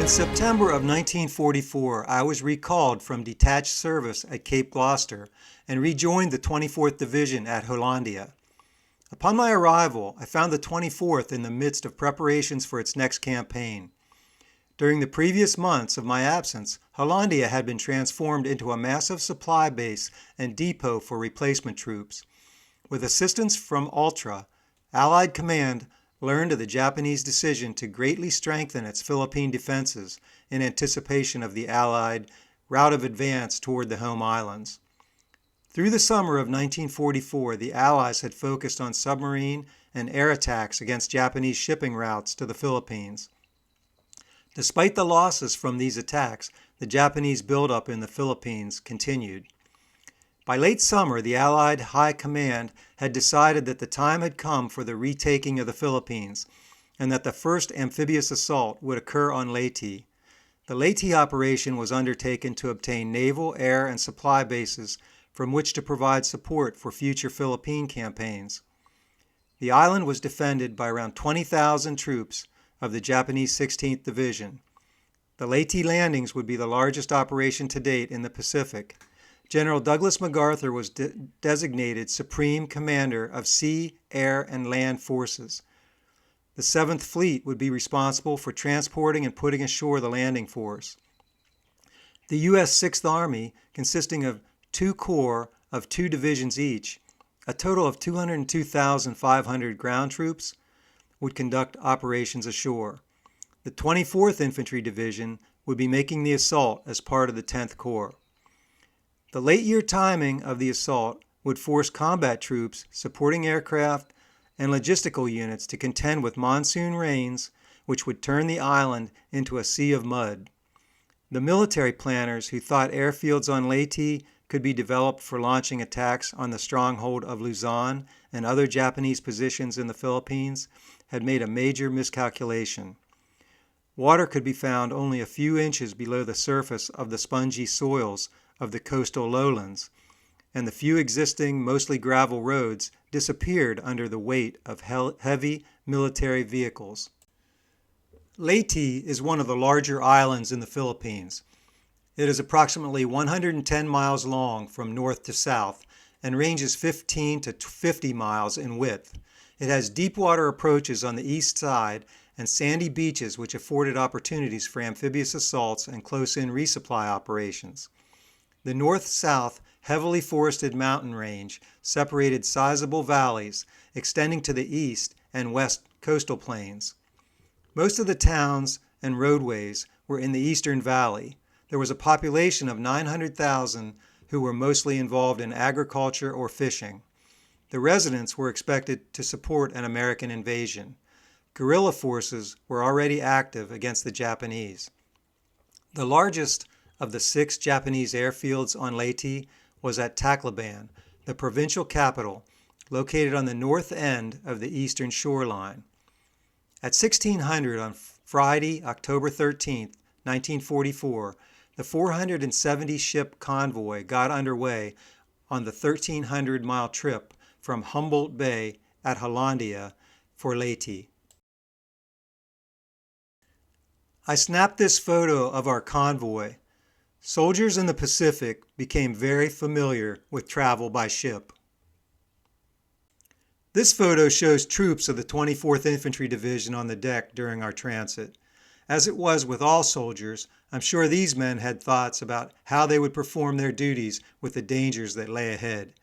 In September of 1944, I was recalled from detached service at Cape Gloucester and rejoined the 24th Division at Hollandia. Upon my arrival, I found the 24th in the midst of preparations for its next campaign. During the previous months of my absence, Hollandia had been transformed into a massive supply base and depot for replacement troops. With assistance from Ultra, Allied Command learned of the Japanese decision to greatly strengthen its Philippine defenses in anticipation of the Allied route of advance toward the home islands. Through the summer of 1944, the Allies had focused on submarine and air attacks against Japanese shipping routes to the Philippines. Despite the losses from these attacks, the Japanese buildup in the Philippines continued. By late summer, the Allied High Command had decided that the time had come for the retaking of the Philippines, and that the first amphibious assault would occur on Leyte. The Leyte operation was undertaken to obtain naval, air, and supply bases from which to provide support for future Philippine campaigns. The island was defended by around 20,000 troops of the Japanese 16th Division. The Leyte landings would be the largest operation to date in the Pacific. General Douglas MacArthur was designated Supreme Commander of Sea, Air, and Land Forces. The 7th Fleet would be responsible for transporting and putting ashore the landing force. The U.S. 6th Army, consisting of 2 corps of 2 divisions each, a total of 202,500 ground troops, would conduct operations ashore. The 24th Infantry Division would be making the assault as part of the 10th Corps. The late-year timing of the assault would force combat troops, supporting aircraft, and logistical units to contend with monsoon rains, which would turn the island into a sea of mud. The military planners who thought airfields on Leyte could be developed for launching attacks on the stronghold of Luzon and other Japanese positions in the Philippines had made a major miscalculation. Water could be found only a few inches below the surface of the spongy soils of the coastal lowlands, and the few existing, mostly gravel roads disappeared under the weight of heavy military vehicles. Leyte is one of the larger islands in the Philippines. It is approximately 110 miles long from north to south and ranges 15 to 50 miles in width. It has deep water approaches on the east side and sandy beaches which afforded opportunities for amphibious assaults and close-in resupply operations. The north-south, heavily forested mountain range separated sizable valleys extending to the east and west coastal plains. Most of the towns and roadways were in the eastern valley. There was a population of 900,000 who were mostly involved in agriculture or fishing. The residents were expected to support an American invasion. Guerrilla forces were already active against the Japanese. The largest of the 6 Japanese airfields on Leyte was at Tacloban, the provincial capital, located on the north end of the eastern shoreline. At 1600 on Friday, October 13, 1944, the 470-ship convoy got underway on the 1,300-mile trip from Humboldt Bay at Hollandia for Leyte. I snapped this photo of our convoy. Soldiers in the Pacific became very familiar with travel by ship. This photo shows troops of the 24th Infantry Division on the deck during our transit. As it was with all soldiers, I'm sure these men had thoughts about how they would perform their duties with the dangers that lay ahead.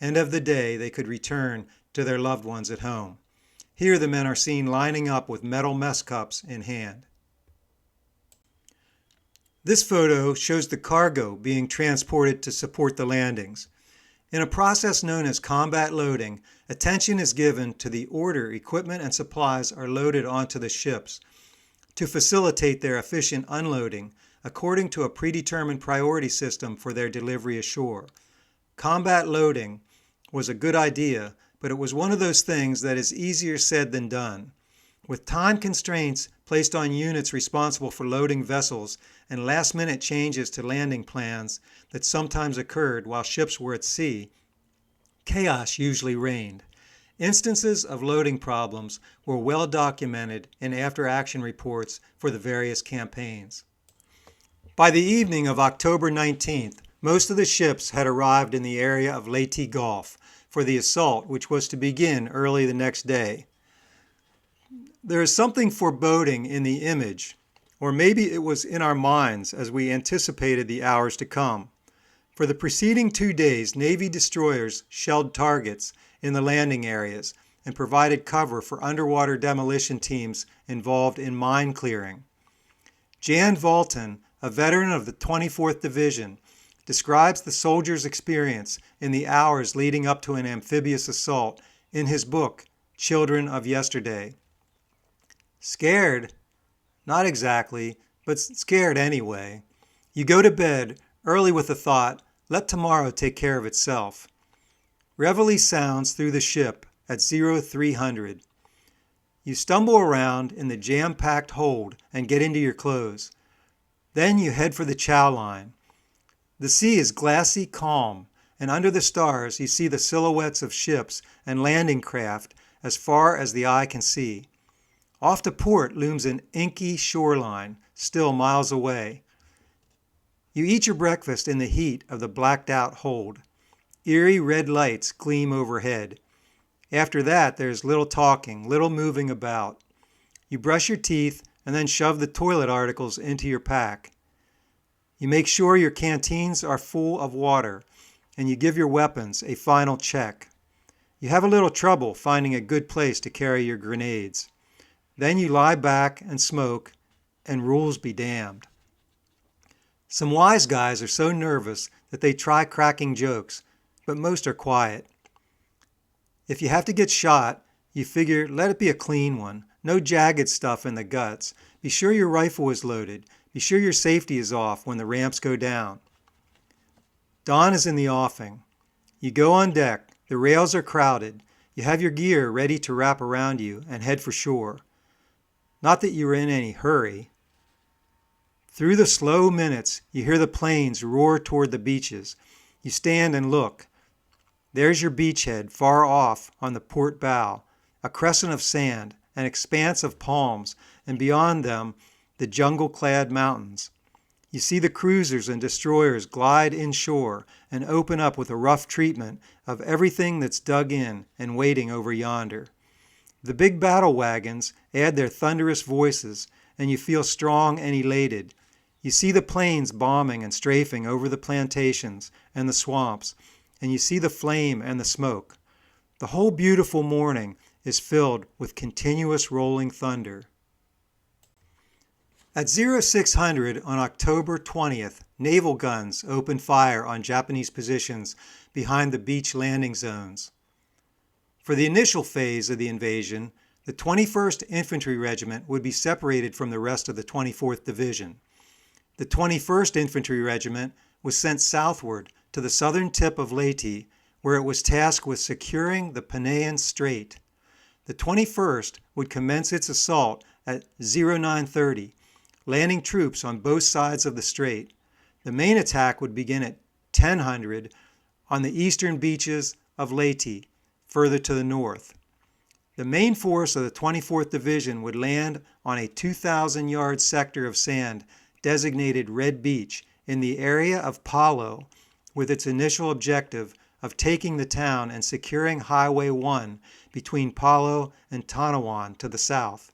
End of the day, they could return to their loved ones at home. Here the men are seen lining up with metal mess cups in hand. This photo shows the cargo being transported to support the landings. In a process known as combat loading, attention is given to the order equipment and supplies are loaded onto the ships to facilitate their efficient unloading according to a predetermined priority system for their delivery ashore. Combat loading was a good idea, but it was one of those things that is easier said than done. With time constraints placed on units responsible for loading vessels and last-minute changes to landing plans that sometimes occurred while ships were at sea, chaos usually reigned. Instances of loading problems were well documented in after-action reports for the various campaigns. By the evening of October 19th, most of the ships had arrived in the area of Leyte Gulf for the assault, which was to begin early the next day. There is something foreboding in the image, or maybe it was in our minds as we anticipated the hours to come. For the preceding 2 days, Navy destroyers shelled targets in the landing areas and provided cover for underwater demolition teams involved in mine clearing. Jan Valton, a veteran of the 24th Division, describes the soldiers' experience in the hours leading up to an amphibious assault in his book, Children of Yesterday. Scared? Not exactly, but scared anyway. You go to bed early with the thought, let tomorrow take care of itself. Reveille sounds through the ship at 0300. You stumble around in the jam-packed hold and get into your clothes. Then you head for the chow line. The sea is glassy calm, and under the stars you see the silhouettes of ships and landing craft as far as the eye can see. Off to port looms an inky shoreline, still miles away. You eat your breakfast in the heat of the blacked-out hold. Eerie red lights gleam overhead. After that, there's little talking, little moving about. You brush your teeth and then shove the toilet articles into your pack. You make sure your canteens are full of water, and you give your weapons a final check. You have a little trouble finding a good place to carry your grenades. Then you lie back and smoke, and rules be damned. Some wise guys are so nervous that they try cracking jokes, but most are quiet. If you have to get shot, you figure let it be a clean one, no jagged stuff in the guts. Be sure your rifle is loaded. Be sure your safety is off when the ramps go down. Dawn is in the offing. You go on deck. The rails are crowded. You have your gear ready to wrap around you and head for shore. Not that you are in any hurry. Through the slow minutes, you hear the planes roar toward the beaches. You stand and look. There's your beachhead far off on the port bow, a crescent of sand, an expanse of palms, and beyond them, the jungle-clad mountains. You see the cruisers and destroyers glide inshore and open up with a rough treatment of everything that's dug in and waiting over yonder. The big battle wagons add their thunderous voices, and you feel strong and elated. You see the planes bombing and strafing over the plantations and the swamps, and you see the flame and the smoke. The whole beautiful morning is filled with continuous rolling thunder. At 0600 on October 20th, naval guns opened fire on Japanese positions behind the beach landing zones. For the initial phase of the invasion, the 21st Infantry Regiment would be separated from the rest of the 24th Division. The 21st Infantry Regiment was sent southward to the southern tip of Leyte, where it was tasked with securing the Penaean Strait. The 21st would commence its assault at 0930, landing troops on both sides of the strait. The main attack would begin at 1000 on the eastern beaches of Leyte, further to the north. The main force of the 24th Division would land on a 2,000-yard sector of sand designated Red Beach in the area of Palo, with its initial objective of taking the town and securing Highway 1 between Palo and Tanawan to the south.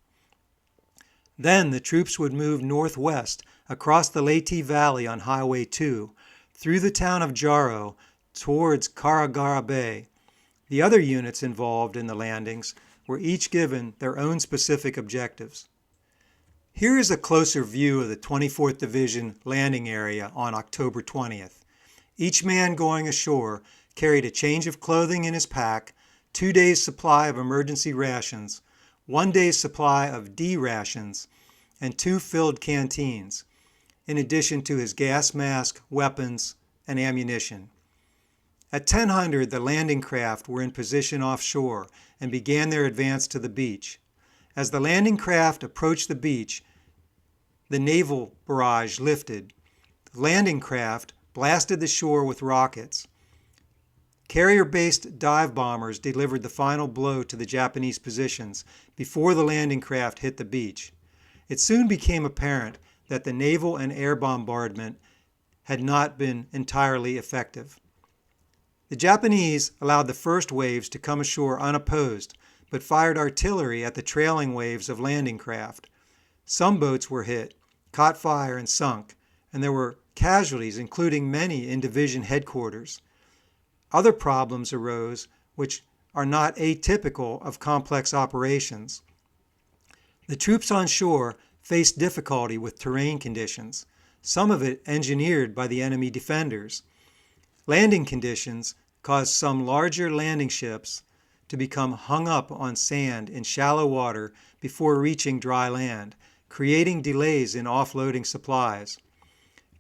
Then the troops would move northwest across the Leyte Valley on Highway 2, through the town of Jaro, towards Caragara Bay. The other units involved in the landings were each given their own specific objectives. Here is a closer view of the 24th Division landing area on October 20th. Each man going ashore carried a change of clothing in his pack, 2 days' supply of emergency rations, 1 day's supply of D rations, and 2 filled canteens, in addition to his gas mask, weapons, and ammunition. At 1000, the landing craft were in position offshore and began their advance to the beach. As the landing craft approached the beach, the naval barrage lifted. The landing craft blasted the shore with rockets. Carrier-based dive bombers delivered the final blow to the Japanese positions before the landing craft hit the beach. It soon became apparent that the naval and air bombardment had not been entirely effective. The Japanese allowed the first waves to come ashore unopposed, but fired artillery at the trailing waves of landing craft. Some boats were hit, caught fire, and sunk, and there were casualties, including many in division headquarters. Other problems arose which are not atypical of complex operations. The troops on shore faced difficulty with terrain conditions, some of it engineered by the enemy defenders. Landing conditions caused some larger landing ships to become hung up on sand in shallow water before reaching dry land, creating delays in offloading supplies.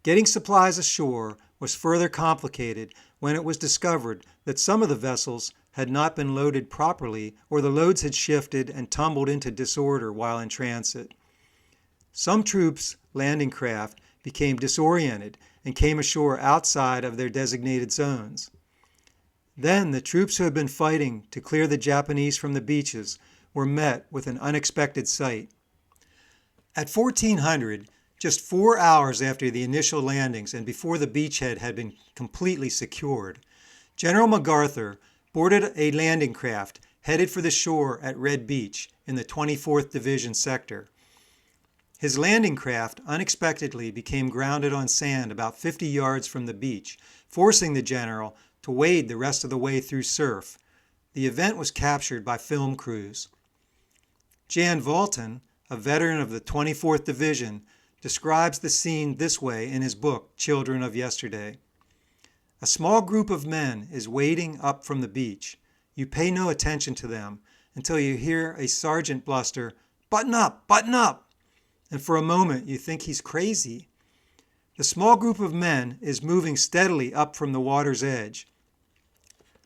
Getting supplies ashore was further complicated when it was discovered that some of the vessels had not been loaded properly or the loads had shifted and tumbled into disorder while in transit. Some troops' landing craft became disoriented and came ashore outside of their designated zones. Then the troops who had been fighting to clear the Japanese from the beaches were met with an unexpected sight. At 1400, just 4 hours after the initial landings and before the beachhead had been completely secured, General MacArthur boarded a landing craft headed for the shore at Red Beach in the 24th Division sector. His landing craft unexpectedly became grounded on sand about 50 yards from the beach, forcing the general to wade the rest of the way through surf. The event was captured by film crews. Jan Valton, a veteran of the 24th Division, describes the scene this way in his book, Children of Yesterday. A small group of men is wading up from the beach. You pay no attention to them until you hear a sergeant bluster, "Button up! Button up!" And for a moment you think he's crazy. The small group of men is moving steadily up from the water's edge.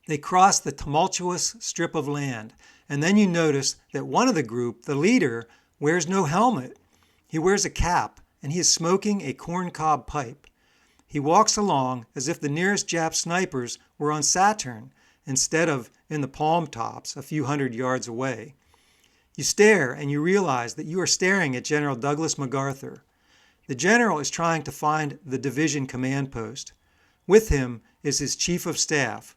They cross the tumultuous strip of land, and then you notice that one of the group, the leader, wears no helmet. He wears a cap, and he is smoking a corncob pipe. He walks along as if the nearest Jap snipers were on Saturn, instead of in the palm tops a few hundred yards away. You stare and you realize that you are staring at General Douglas MacArthur. The general is trying to find the division command post. With him is his chief of staff.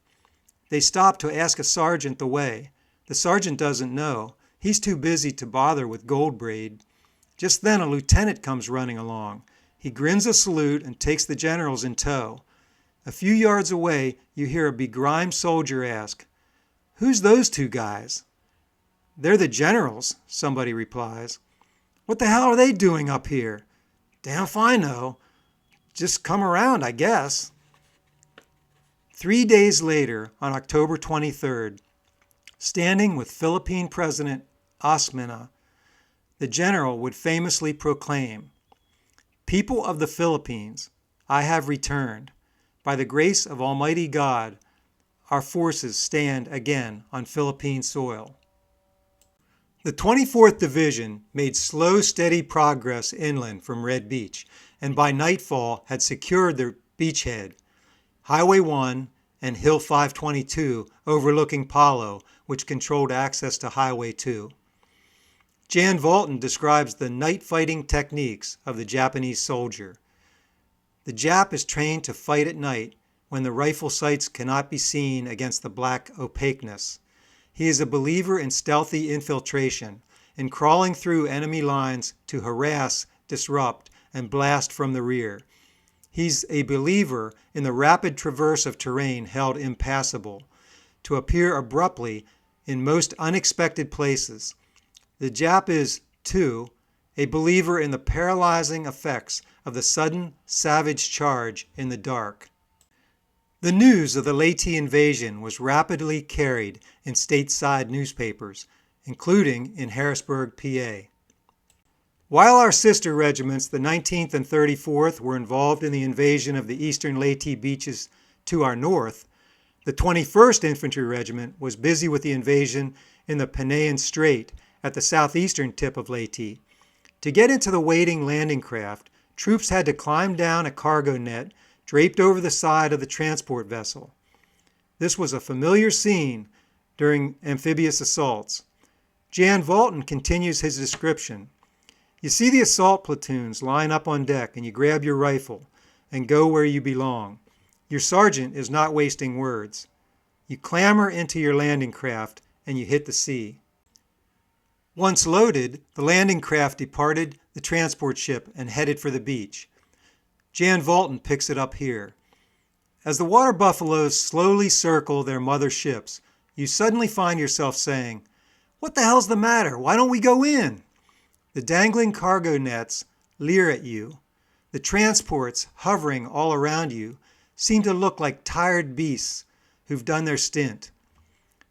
They stop to ask a sergeant the way. The sergeant doesn't know. He's too busy to bother with Goldbraid. Just then a lieutenant comes running along. He grins a salute and takes the generals in tow. A few yards away, you hear a begrimed soldier ask, "Who's those two guys?" "They're the generals," somebody replies. "What the hell are they doing up here?" "Damn if I know. Just come around, I guess." 3 days later, on October 23rd, standing with Philippine President Osmeña, the general would famously proclaim, "People of the Philippines, I have returned. By the grace of Almighty God, our forces stand again on Philippine soil." The 24th Division made slow, steady progress inland from Red Beach, and by nightfall had secured their beachhead, Highway 1 and Hill 522 overlooking Palo, which controlled access to Highway 2. Jan Valton describes the night fighting techniques of the Japanese soldier. The Jap is trained to fight at night when the rifle sights cannot be seen against the black opaqueness. He is a believer in stealthy infiltration, in crawling through enemy lines to harass, disrupt, and blast from the rear. He's a believer in the rapid traverse of terrain held impassable, to appear abruptly in most unexpected places. The Jap is, too, a believer in the paralyzing effects of the sudden, savage charge in the dark. The news of the Leyte invasion was rapidly carried in stateside newspapers, including in Harrisburg, PA. While our sister regiments, the 19th and 34th, were involved in the invasion of the eastern Leyte beaches to our north, the 21st Infantry Regiment was busy with the invasion in the Penayan Strait at the southeastern tip of Leyte. To get into the waiting landing craft, troops had to climb down a cargo net draped over the side of the transport vessel. This was a familiar scene during amphibious assaults. Jan Valton continues his description. You see the assault platoons line up on deck and you grab your rifle and go where you belong. Your sergeant is not wasting words. You clamber into your landing craft and you hit the sea. Once loaded, the landing craft departed the transport ship and headed for the beach. Jan Valton picks it up here. As the water buffaloes slowly circle their mother ships, you suddenly find yourself saying, "What the hell's the matter? Why don't we go in?" The dangling cargo nets leer at you. The transports hovering all around you seem to look like tired beasts who've done their stint.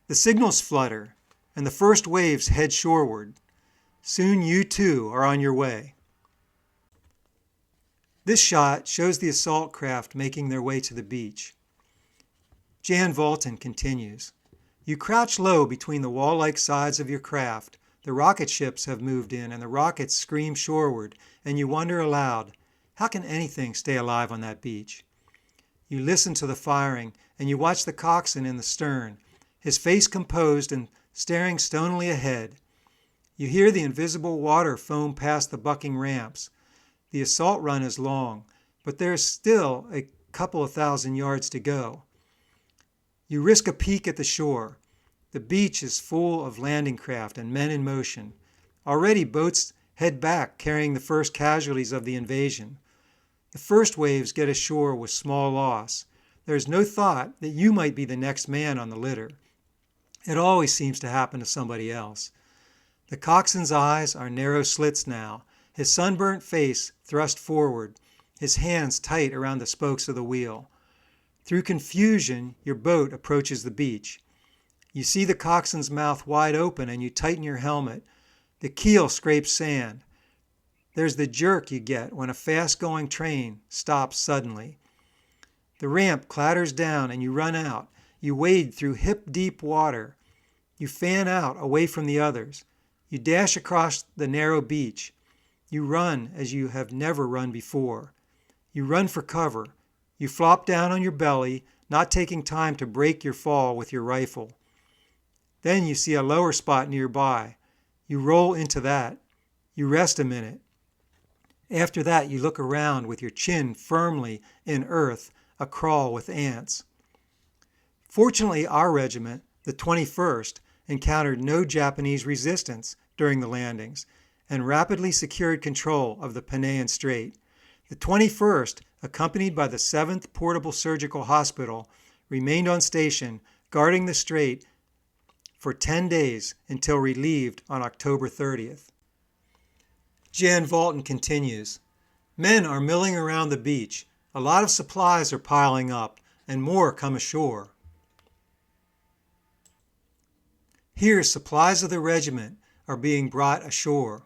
The signals flutter, and the first waves head shoreward. Soon you too are on your way. This shot shows the assault craft making their way to the beach. Jan Valton continues. You crouch low between the wall-like sides of your craft. The rocket ships have moved in and the rockets scream shoreward, and you wonder aloud, how can anything stay alive on that beach? You listen to the firing and you watch the coxswain in the stern, his face composed and staring stonily ahead. You hear the invisible water foam past the bucking ramps. The assault run is long, but there is still a couple of thousand yards to go. You risk a peek at the shore. The beach is full of landing craft and men in motion. Already boats head back carrying the first casualties of the invasion. The first waves get ashore with small loss. There is no thought that you might be the next man on the litter. It always seems to happen to somebody else. The coxswain's eyes are narrow slits now, his sunburnt face thrust forward, his hands tight around the spokes of the wheel. Through confusion, your boat approaches the beach. You see the coxswain's mouth wide open and you tighten your helmet. The keel scrapes sand. There's the jerk you get when a fast-going train stops suddenly. The ramp clatters down and you run out. You wade through hip-deep water. You fan out away from the others. You dash across the narrow beach. You run as you have never run before. You run for cover. You flop down on your belly, not taking time to break your fall with your rifle. Then you see a lower spot nearby. You roll into that. You rest a minute. After that, you look around with your chin firmly in earth, a crawl with ants. Fortunately, our regiment, the 21st, encountered no Japanese resistance during the landings and rapidly secured control of the Penang Strait. The 21st, accompanied by the 7th Portable Surgical Hospital, remained on station guarding the strait for 10 days until relieved on October 30th. Jan Valton continues, men are milling around the beach. A lot of supplies are piling up and more come ashore. Here, supplies of the regiment are being brought ashore.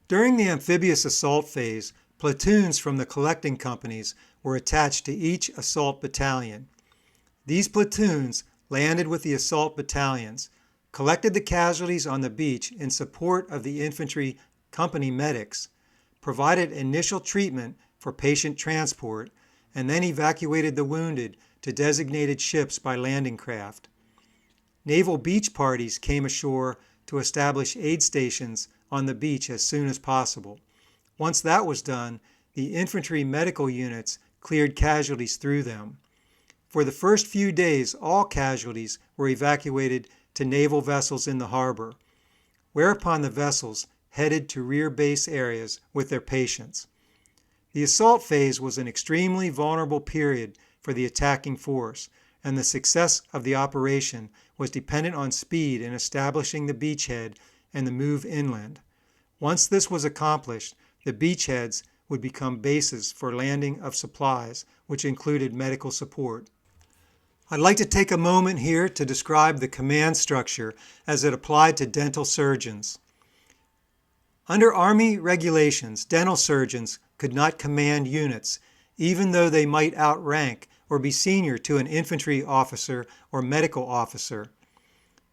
During the amphibious assault phase, platoons from the collecting companies were attached to each assault battalion. These platoons landed with the assault battalions, collected the casualties on the beach in support of the infantry company medics, provided initial treatment for patient transport, and then evacuated the wounded to designated ships by landing craft. Naval beach parties came ashore to establish aid stations on the beach as soon as possible. Once that was done, the infantry medical units cleared casualties through them. For the first few days, all casualties were evacuated to naval vessels in the harbor, whereupon the vessels headed to rear base areas with their patients. The assault phase was an extremely vulnerable period for the attacking force, and the success of the operation was dependent on speed in establishing the beachhead and the move inland. Once this was accomplished, the beachheads would become bases for landing of supplies, which included medical support. I'd like to take a moment here to describe the command structure as it applied to dental surgeons. Under Army regulations, dental surgeons could not command units, even though they might outrank or be senior to an infantry officer or medical officer.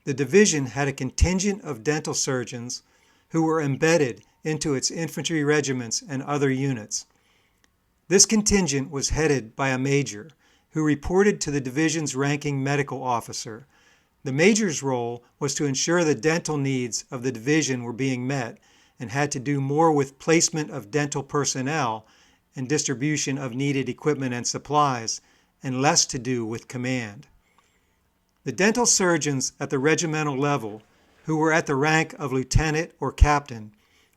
The division had a contingent of dental surgeons who were embedded into its infantry regiments and other units. This contingent was headed by a major. who reported to the division's ranking medical officer. The major's role was to ensure the dental needs of the division were being met and had to do more with placement of dental personnel and distribution of needed equipment and supplies, and less to do with command. The dental surgeons at the regimental level, who were at the rank of lieutenant or captain,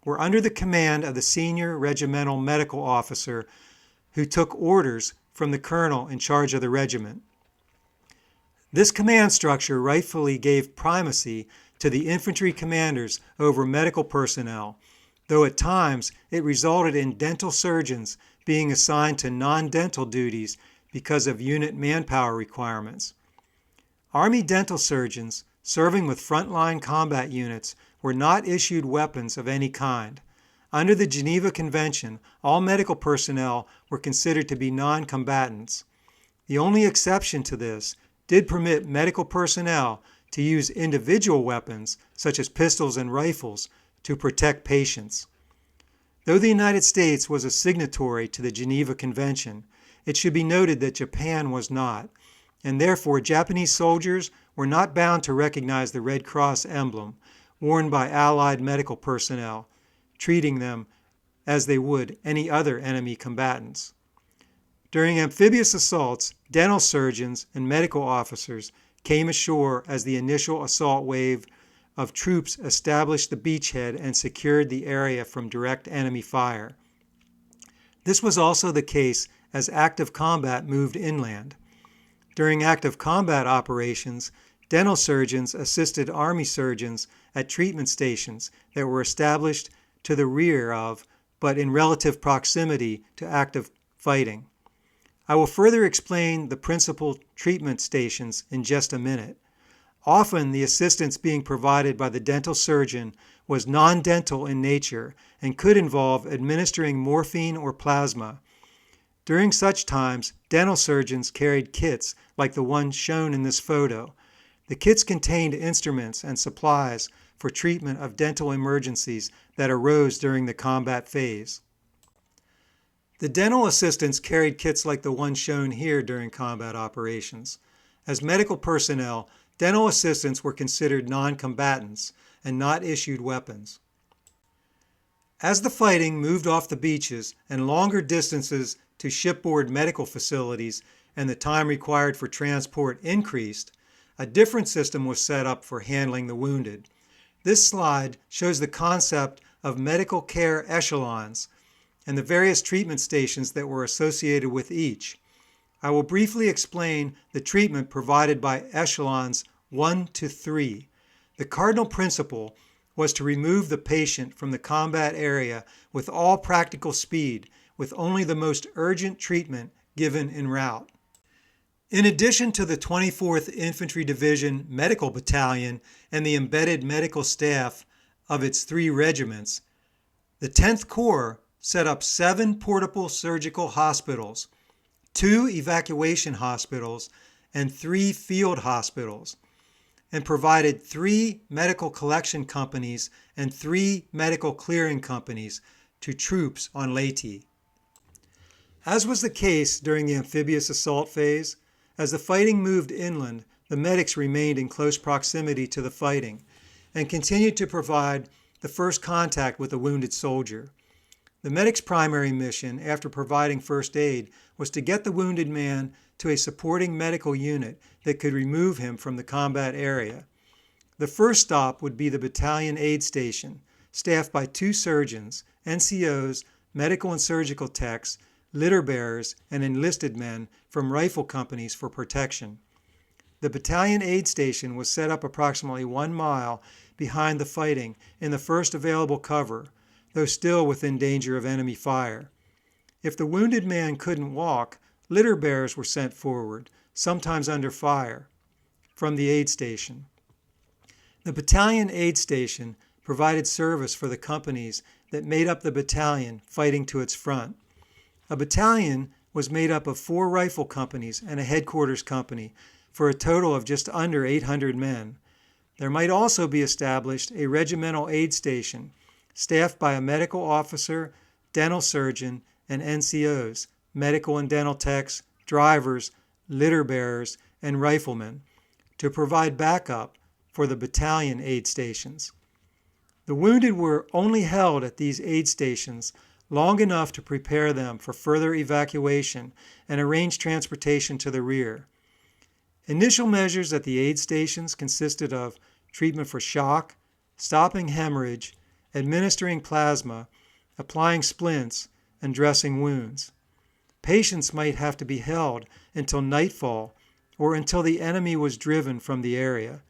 were under the command of the senior regimental medical officer who took orders from the colonel in charge of the regiment. This command structure rightfully gave primacy to the infantry commanders over medical personnel, though at times it resulted in dental surgeons being assigned to non-dental duties because of unit manpower requirements. Army dental surgeons serving with frontline combat units were not issued weapons of any kind. Under the Geneva Convention, all medical personnel were considered to be non-combatants. The only exception to this did permit medical personnel to use individual weapons, such as pistols and rifles, to protect patients. Though the United States was a signatory to the Geneva Convention, it should be noted that Japan was not, and therefore Japanese soldiers were not bound to recognize the Red Cross emblem worn by Allied medical personnel, treating them as they would any other enemy combatants. During amphibious assaults, dental surgeons and medical officers came ashore as the initial assault wave of troops established the beachhead and secured the area from direct enemy fire. This was also the case as active combat moved inland. During active combat operations, dental surgeons assisted Army surgeons at treatment stations that were established to the rear of, but in relative proximity to active fighting. I will further explain the principal treatment stations in just a minute. Often the assistance being provided by the dental surgeon was non-dental in nature and could involve administering morphine or plasma. During such times, dental surgeons carried kits like the one shown in this photo. The kits contained instruments and supplies for treatment of dental emergencies that arose during the combat phase. The dental assistants carried kits like the one shown here during combat operations. As medical personnel, dental assistants were considered non-combatants and not issued weapons. As the fighting moved off the beaches and longer distances to shipboard medical facilities and the time required for transport increased, a different system was set up for handling the wounded. This slide shows the concept of medical care echelons and the various treatment stations that were associated with each. I will briefly explain the treatment provided by echelons 1 to 3. The cardinal principle was to remove the patient from the combat area with all practical speed, with only the most urgent treatment given en route. In addition to the 24th Infantry Division Medical Battalion and the embedded medical staff of its 3 regiments, the 10th Corps set up 7 portable surgical hospitals, 2 evacuation hospitals, and 3 field hospitals, and provided 3 medical collection companies and 3 medical clearing companies to troops on Leyte. As was the case during the amphibious assault phase, as the fighting moved inland, the medics remained in close proximity to the fighting and continued to provide the first contact with the wounded soldier. The medic's primary mission, after providing first aid, was to get the wounded man to a supporting medical unit that could remove him from the combat area. The first stop would be the battalion aid station, staffed by 2 surgeons, NCOs, medical and surgical techs, litter bearers, and enlisted men from rifle companies for protection. The battalion aid station was set up approximately 1 mile behind the fighting in the first available cover, though still within danger of enemy fire. If the wounded man couldn't walk, litter bearers were sent forward, sometimes under fire, from the aid station. The battalion aid station provided service for the companies that made up the battalion fighting to its front. A battalion was made up of 4 rifle companies and a headquarters company for a total of just under 800 men. There might also be established a regimental aid station staffed by a medical officer, dental surgeon, and NCOs, medical and dental techs, drivers, litter bearers, and riflemen to provide backup for the battalion aid stations. The wounded were only held at these aid stations long enough to prepare them for further evacuation and arrange transportation to the rear. Initial measures at the aid stations consisted of treatment for shock, stopping hemorrhage, administering plasma, applying splints, and dressing wounds. Patients might have to be held until nightfall or until the enemy was driven from the area.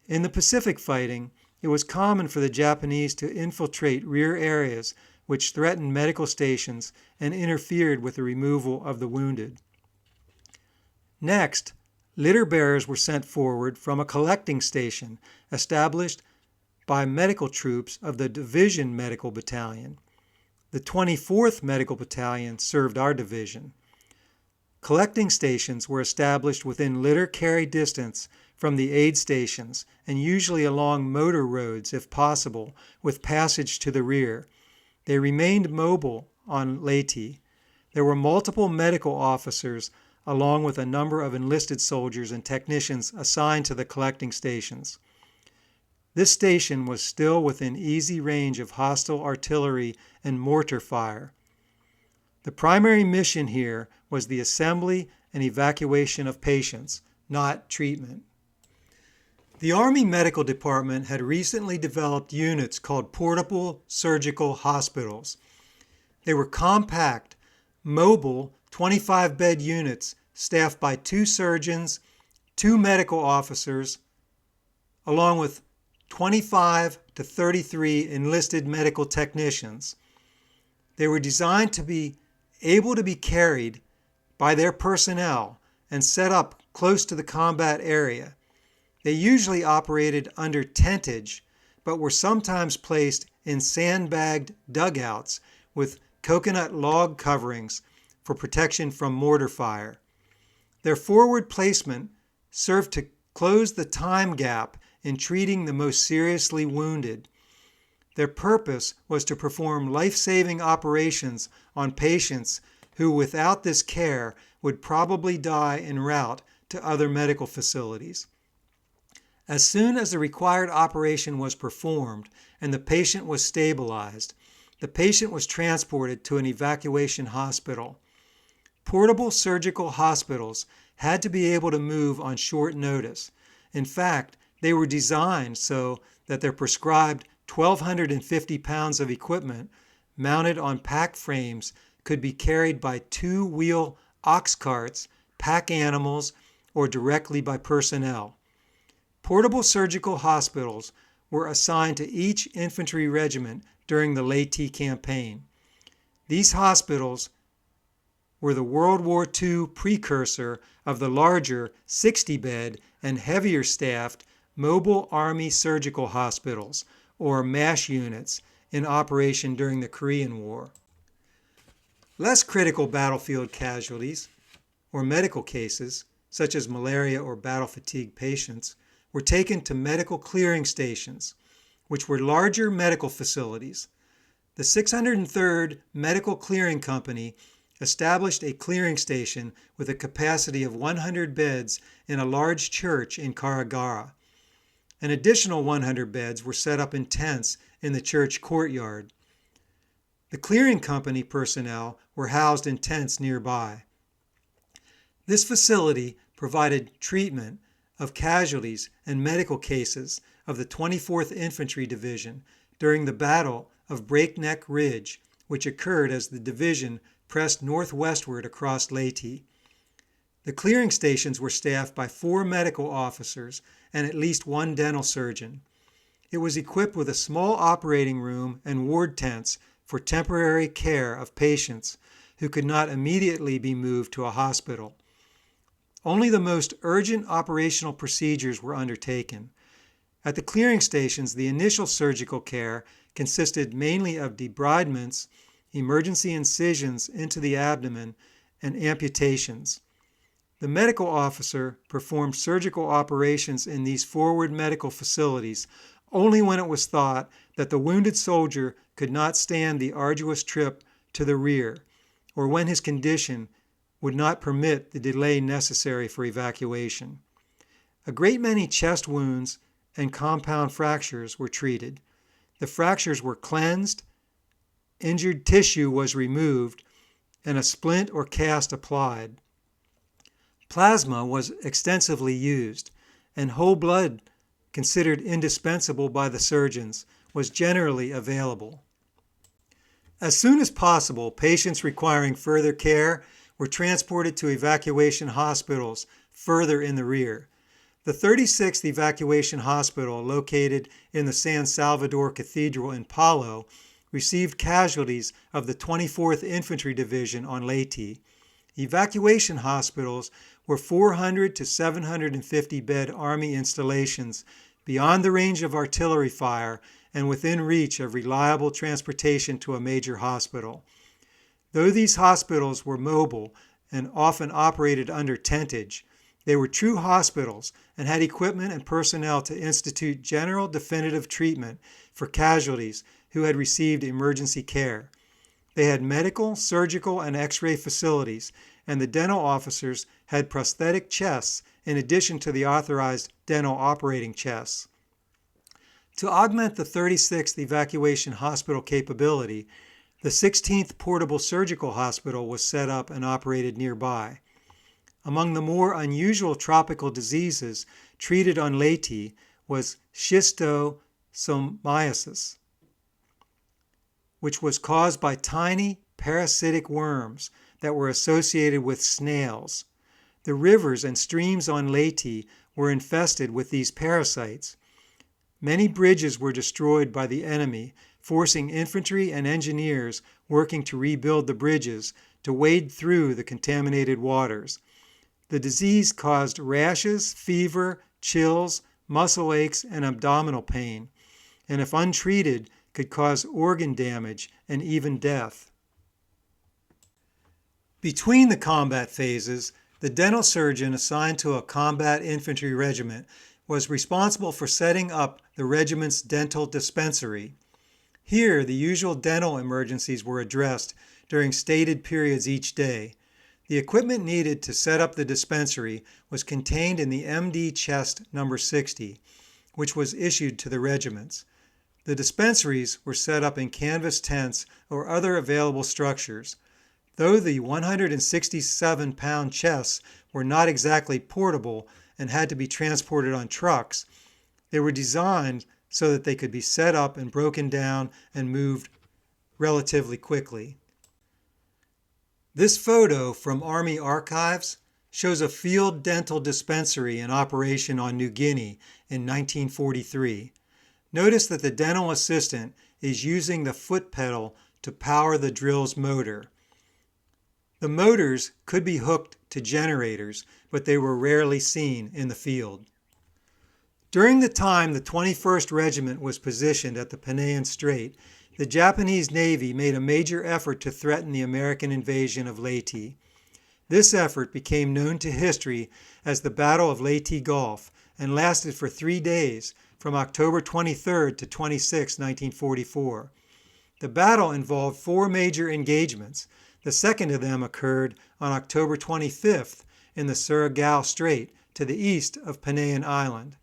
In the Pacific fighting, it was common for the Japanese to infiltrate rear areas which threatened medical stations and interfered with the removal of the wounded. Next, litter bearers were sent forward from a collecting station established by medical troops of the Division Medical Battalion. The 24th Medical Battalion served our division. Collecting stations were established within litter carry distance from the aid stations and usually along motor roads if possible, with passage to the rear. They remained mobile on Leyte. There were multiple medical officers along with a number of enlisted soldiers and technicians assigned to the collecting stations. This station was still within easy range of hostile artillery and mortar fire. The primary mission here was the assembly and evacuation of patients, not treatment. The Army Medical Department had recently developed units called portable surgical hospitals. They were compact, mobile 25-bed units staffed by 2 surgeons, 2 medical officers, along with 25 to 33 enlisted medical technicians. They were designed to be able to be carried by their personnel and set up close to the combat area. They usually operated under tentage, but were sometimes placed in sandbagged dugouts with coconut log coverings for protection from mortar fire. Their forward placement served to close the time gap in treating the most seriously wounded. Their purpose was to perform life-saving operations on patients who, without this care, would probably die en route to other medical facilities. As soon as the required operation was performed and the patient was stabilized, the patient was transported to an evacuation hospital. Portable surgical hospitals had to be able to move on short notice. In fact, they were designed so that their prescribed 1,250 pounds of equipment mounted on pack frames could be carried by 2-wheel ox carts, pack animals, or directly by personnel. Portable surgical hospitals were assigned to each infantry regiment during the Leyte campaign. These hospitals were the World War II precursor of the larger 60-bed and heavier staffed Mobile Army Surgical Hospitals, or MASH units, in operation during the Korean War. Less critical battlefield casualties, or medical cases, such as malaria or battle fatigue patients, were taken to medical clearing stations, which were larger medical facilities. The 603rd Medical Clearing Company established a clearing station with a capacity of 100 beds in a large church in Karagara. An additional 100 beds were set up in tents in the church courtyard. The clearing company personnel were housed in tents nearby. This facility provided treatment of casualties and medical cases of the 24th Infantry Division during the Battle of Breakneck Ridge, which occurred as the division pressed northwestward across Leyte. The clearing stations were staffed by 4 medical officers and at least 1 dental surgeon. It was equipped with a small operating room and ward tents for temporary care of patients who could not immediately be moved to a hospital. Only the most urgent operational procedures were undertaken. At the clearing stations, the initial surgical care consisted mainly of debridements, emergency incisions into the abdomen, and amputations. The medical officer performed surgical operations in these forward medical facilities only when it was thought that the wounded soldier could not stand the arduous trip to the rear, or when his condition would not permit the delay necessary for evacuation. A great many chest wounds and compound fractures were treated. The fractures were cleansed, injured tissue was removed, and a splint or cast applied. Plasma was extensively used, and whole blood, considered indispensable by the surgeons, was generally available. As soon as possible, patients requiring further care were transported to evacuation hospitals further in the rear. The 36th Evacuation Hospital, located in the San Salvador Cathedral in Palo, received casualties of the 24th Infantry Division on Leyte. Evacuation hospitals were 400 to 750 bed Army installations beyond the range of artillery fire and within reach of reliable transportation to a major hospital. Though these hospitals were mobile and often operated under tentage, they were true hospitals and had equipment and personnel to institute general definitive treatment for casualties who had received emergency care. They had medical, surgical, and X-ray facilities, and the dental officers had prosthetic chests in addition to the authorized dental operating chests. To augment the 36th Evacuation Hospital capability, the 16th Portable Surgical Hospital was set up and operated nearby. Among the more unusual tropical diseases treated on Leyte was schistosomiasis, which was caused by tiny parasitic worms that were associated with snails. The rivers and streams on Leyte were infested with these parasites. Many bridges were destroyed by the enemy, forcing infantry and engineers working to rebuild the bridges to wade through the contaminated waters. The disease caused rashes, fever, chills, muscle aches, and abdominal pain, and if untreated, could cause organ damage and even death. Between the combat phases, the dental surgeon assigned to a combat infantry regiment was responsible for setting up the regiment's dental dispensary. Here, the usual dental emergencies were addressed during stated periods each day. The equipment needed to set up the dispensary was contained in the MD chest number 60, which was issued to the regiments. The dispensaries were set up in canvas tents or other available structures. Though the 167-pound chests were not exactly portable and had to be transported on trucks, they were designed so that they could be set up and broken down and moved relatively quickly. This photo from Army Archives shows a field dental dispensary in operation on New Guinea in 1943. Notice that the dental assistant is using the foot pedal to power the drill's motor. The motors could be hooked to generators, but they were rarely seen in the field. During the time the 21st Regiment was positioned at the Penang Strait, the Japanese Navy made a major effort to threaten the American invasion of Leyte. This effort became known to history as the Battle of Leyte Gulf and lasted for 3 days, from October 23 to 26, 1944. The battle involved 4 major engagements. The second of them occurred on October 25th in the Surigao Strait to the east of Penang Island.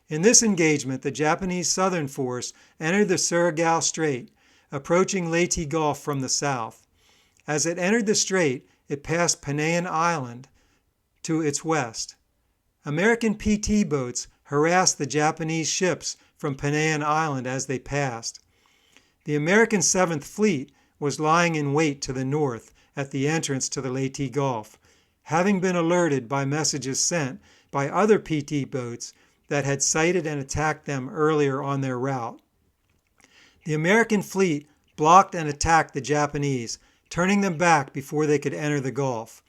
In this engagement, the Japanese Southern Force entered the Surigao Strait, approaching Leyte Gulf from the south. As it entered the strait, it passed Penang Island to its west. American PT boats harassed the Japanese ships from Penang Island as they passed. The American 7th Fleet was lying in wait to the north at the entrance to the Leyte Gulf, having been alerted by messages sent by other PT boats that had sighted and attacked them earlier on their route. The American fleet blocked and attacked the Japanese, turning them back before they could enter the Gulf.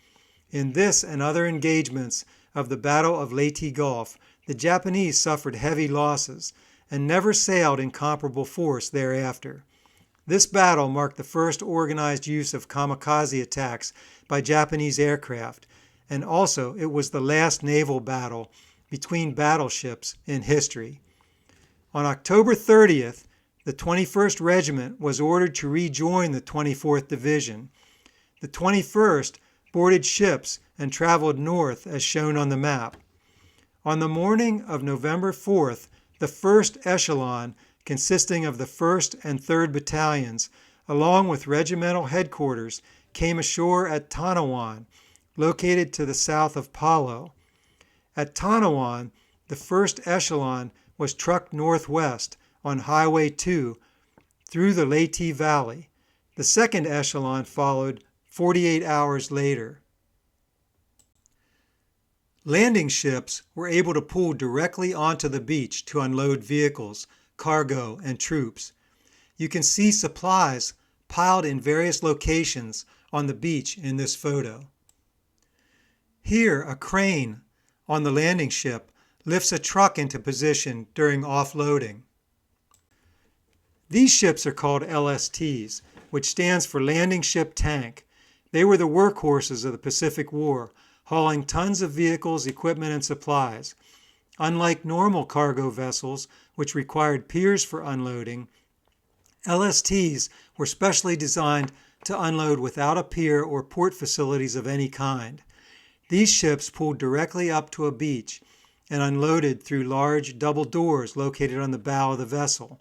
In this and other engagements of the Battle of Leyte Gulf, the Japanese suffered heavy losses and never sailed in comparable force thereafter. This battle marked the first organized use of kamikaze attacks by Japanese aircraft, and also it was the last naval battle between battleships in history. On October 30th, the 21st Regiment was ordered to rejoin the 24th Division. The 21st boarded ships and traveled north as shown on the map. On the morning of November 4th, the 1st Echelon, consisting of the 1st and 3rd Battalions, along with regimental headquarters, came ashore at Tanawan, located to the south of Palo. At Tanawan, the 1st Echelon was trucked northwest on Highway 2 through the Leyte Valley. The 2nd Echelon followed 48 hours later. Landing ships were able to pull directly onto the beach to unload vehicles, cargo, and troops. You can see supplies piled in various locations on the beach in this photo. Here, a crane on the landing ship lifts a truck into position during offloading. These ships are called LSTs, which stands for Landing Ship Tank. They were the workhorses of the Pacific War, hauling tons of vehicles, equipment, and supplies. Unlike normal cargo vessels, which required piers for unloading, LSTs were specially designed to unload without a pier or port facilities of any kind. These ships pulled directly up to a beach and unloaded through large double doors located on the bow of the vessel.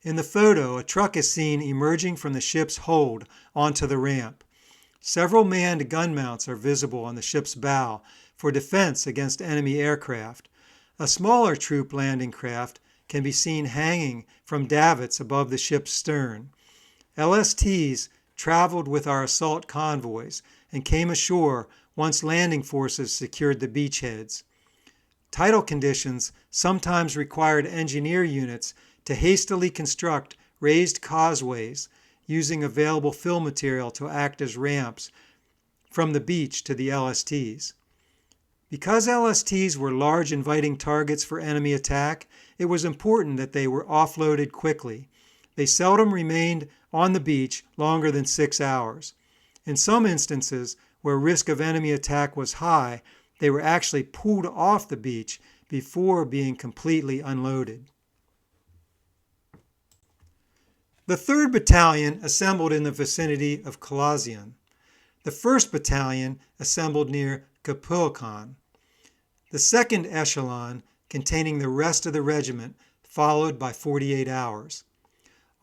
In the photo, a truck is seen emerging from the ship's hold onto the ramp. Several manned gun mounts are visible on the ship's bow for defense against enemy aircraft. A smaller troop landing craft can be seen hanging from davits above the ship's stern. LSTs traveled with our assault convoys and came ashore once landing forces secured the beachheads. Tidal conditions sometimes required engineer units to hastily construct raised causeways using available fill material to act as ramps from the beach to the LSTs. Because LSTs were large inviting targets for enemy attack, it was important that they were offloaded quickly. They seldom remained on the beach longer than 6 hours. In some instances, where risk of enemy attack was high, they were actually pulled off the beach before being completely unloaded. The 3rd Battalion assembled in the vicinity of Calazion. The 1st Battalion assembled near Capulcan. The 2nd Echelon, containing the rest of the regiment, followed by 48 hours.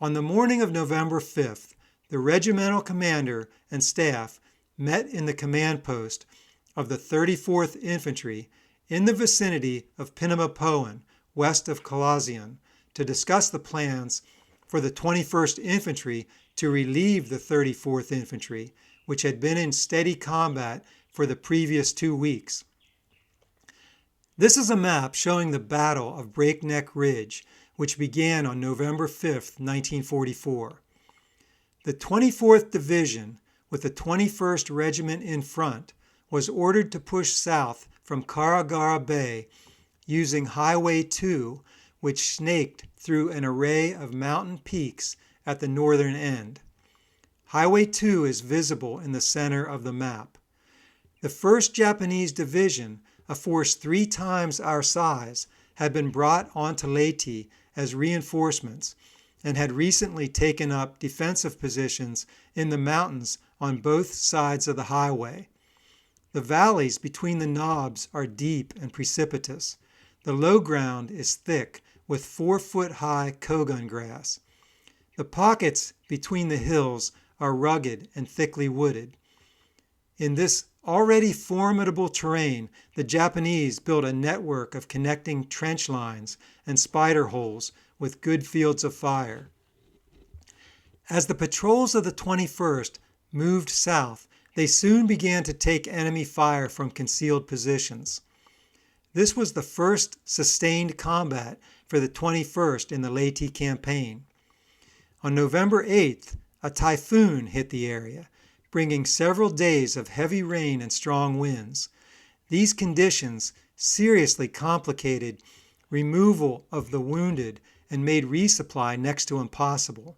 On the morning of November 5th, the regimental commander and staff met in the command post of the 34th Infantry in the vicinity of Pinamapoan, west of Calazion, to discuss the plans for the 21st Infantry to relieve the 34th Infantry, which had been in steady combat for the previous 2 weeks. This is a map showing the Battle of Breakneck Ridge, which began on November 5, 1944. The 24th Division, with the 21st Regiment in front, was ordered to push south from Karagara Bay using Highway 2, which snaked through an array of mountain peaks at the northern end. Highway 2 is visible in the center of the map. The 1st Japanese Division, a force 3 times our size, had been brought onto Leyte as reinforcements and had recently taken up defensive positions in the mountains on both sides of the highway. The valleys between the knobs are deep and precipitous. The low ground is thick with 4-foot-high kogun grass. The pockets between the hills are rugged and thickly wooded. In this already formidable terrain, the Japanese built a network of connecting trench lines and spider holes with good fields of fire. As the patrols of the 21st moved south, they soon began to take enemy fire from concealed positions. This was the first sustained combat for the 21st in the Leyte campaign. On November 8th, a typhoon hit the area, bringing several days of heavy rain and strong winds. These conditions seriously complicated removal of the wounded and made resupply next to impossible.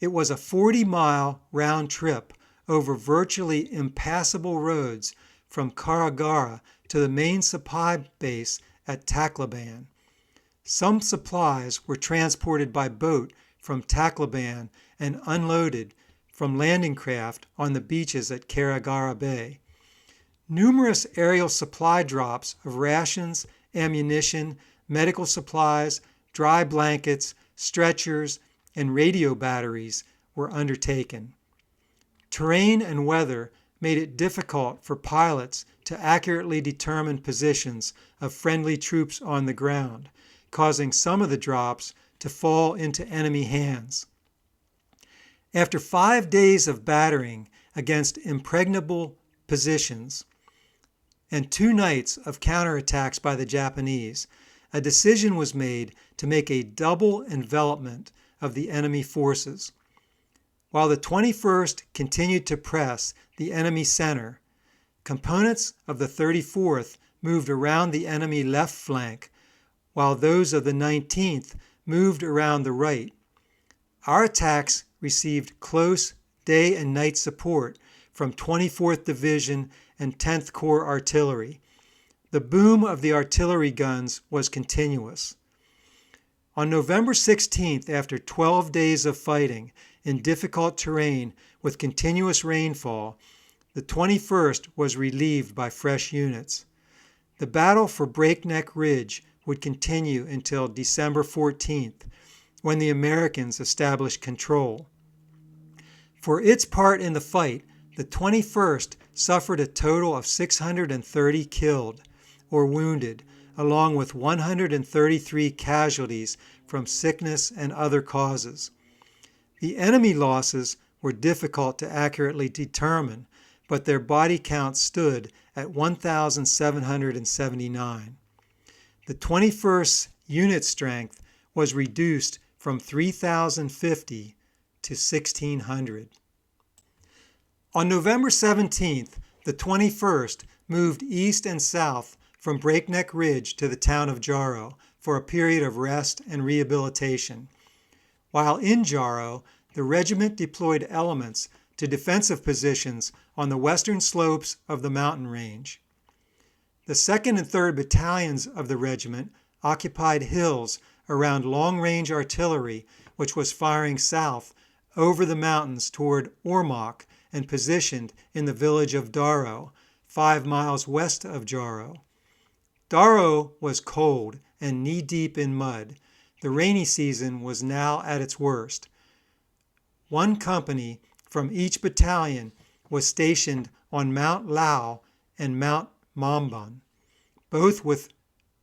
It was a 40-mile round trip over virtually impassable roads from Karagara to the main supply base at Tacloban. Some supplies were transported by boat from Tacloban and unloaded from landing craft on the beaches at Carragara Bay. Numerous aerial supply drops of rations, ammunition, medical supplies, dry blankets, stretchers, and radio batteries were undertaken. Terrain and weather made it difficult for pilots to accurately determine positions of friendly troops on the ground, causing some of the drops to fall into enemy hands. After 5 days of battering against impregnable positions and 2 nights of counterattacks by the Japanese, a decision was made to make a double envelopment of the enemy forces. While the 21st continued to press the enemy center, components of the 34th moved around the enemy left flank, while those of the 19th moved around the right. Our attacks received close day and night support from 24th Division and 10th Corps artillery. The boom of the artillery guns was continuous. On November 16th, after 12 days of fighting in difficult terrain with continuous rainfall, the 21st was relieved by fresh units. The battle for Breakneck Ridge would continue until December 14th, when the Americans established control. For its part in the fight, the 21st suffered a total of 630 killed or wounded, along with 133 casualties from sickness and other causes. The enemy losses were difficult to accurately determine, but their body count stood at 1,779. The 21st's unit strength was reduced from 3,050 to 1,600. On November 17th, the 21st moved east and south from Breakneck Ridge to the town of Jaro for a period of rest and rehabilitation. While in Jaro, the regiment deployed elements to defensive positions on the western slopes of the mountain range. The 2nd and 3rd Battalions of the regiment occupied hills around long-range artillery, which was firing south over the mountains toward Ormoc and positioned in the village of Daro, 5 miles west of Jaro. Daro was cold and knee-deep in mud. The rainy season was now at its worst. 1 company from each battalion was stationed on Mount Lau and Mount Mamban, both with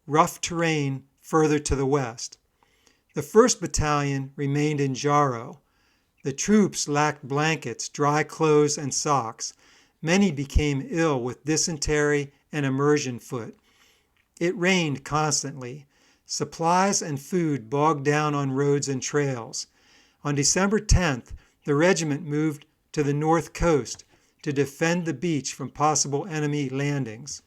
rough terrain further to the west. The 1st Battalion remained in Jaro. The troops lacked blankets, dry clothes, and socks. Many became ill with dysentery and immersion foot. It rained constantly. Supplies and food bogged down on roads and trails. On December 10th, the regiment moved to the north coast to defend the beach from possible enemy landings.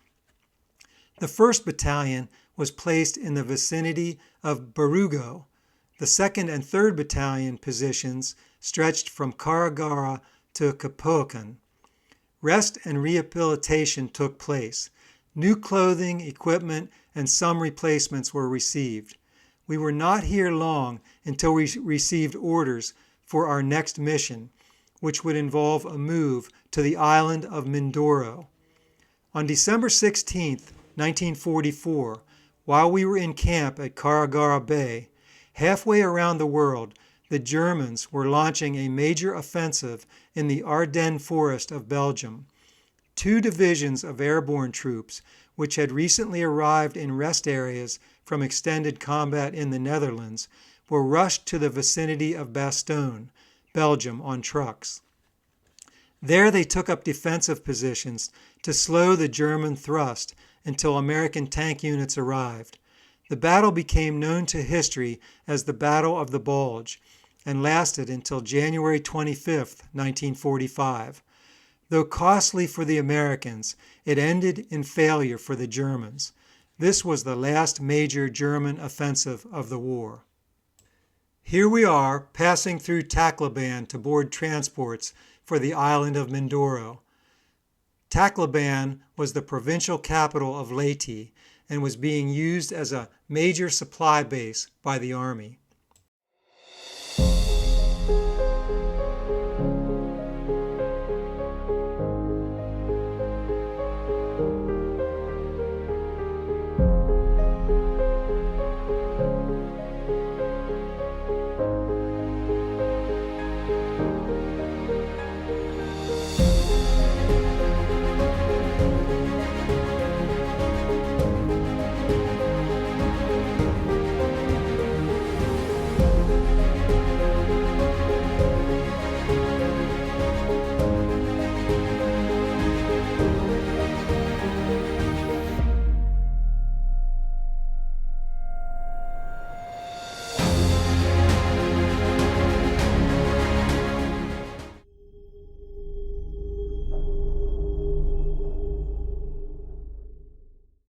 The 1st Battalion was placed in the vicinity of Barugo. The 2nd and 3rd Battalion positions stretched from Carragara to Capocan. Rest and rehabilitation took place. New clothing, equipment, and some replacements were received. We were not here long until we received orders for our next mission, which would involve a move to the island of Mindoro. On December 16, 1944, while we were in camp at Carragara Bay, halfway around the world, the Germans were launching a major offensive in the Ardennes forest of Belgium. 2 divisions of airborne troops, which had recently arrived in rest areas from extended combat in the Netherlands, were rushed to the vicinity of Bastogne, Belgium, on trucks. There they took up defensive positions to slow the German thrust until American tank units arrived. The battle became known to history as the Battle of the Bulge and lasted until January 25, 1945. Though costly for the Americans, it ended in failure for the Germans. This was the last major German offensive of the war. Here we are, passing through Tacloban to board transports for the island of Mindoro. Tacloban was the provincial capital of Leyte and was being used as a major supply base by the Army.